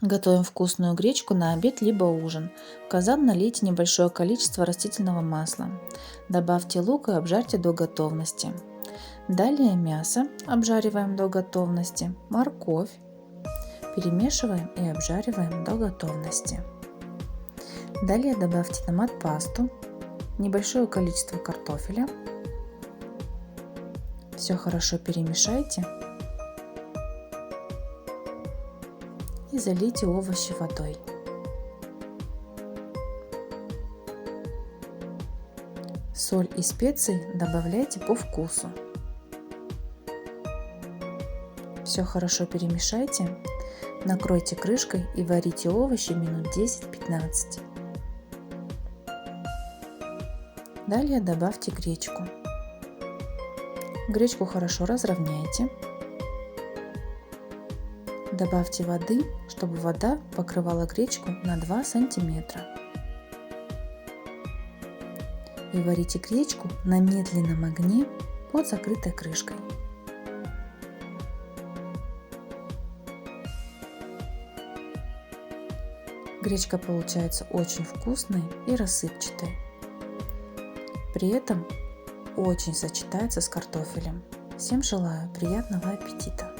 Готовим вкусную гречку на обед либо ужин. В казан налейте небольшое количество растительного масла. Добавьте лук и обжарьте до готовности. Далее мясо обжариваем до готовности. Морковь перемешиваем и обжариваем до готовности. Далее добавьте томат-пасту, небольшое количество картофеля. Все хорошо перемешайте и залейте овощи водой. Соль и специи добавляйте по вкусу. Все хорошо перемешайте, накройте крышкой и варите овощи минут 10-15. Далее добавьте гречку. Гречку хорошо разровняйте. Добавьте воды, чтобы вода покрывала гречку на 2 сантиметра. И варите гречку на медленном огне под закрытой крышкой. Гречка получается очень вкусной и рассыпчатой. При этом очень сочетается с картофелем. Всем желаю приятного аппетита!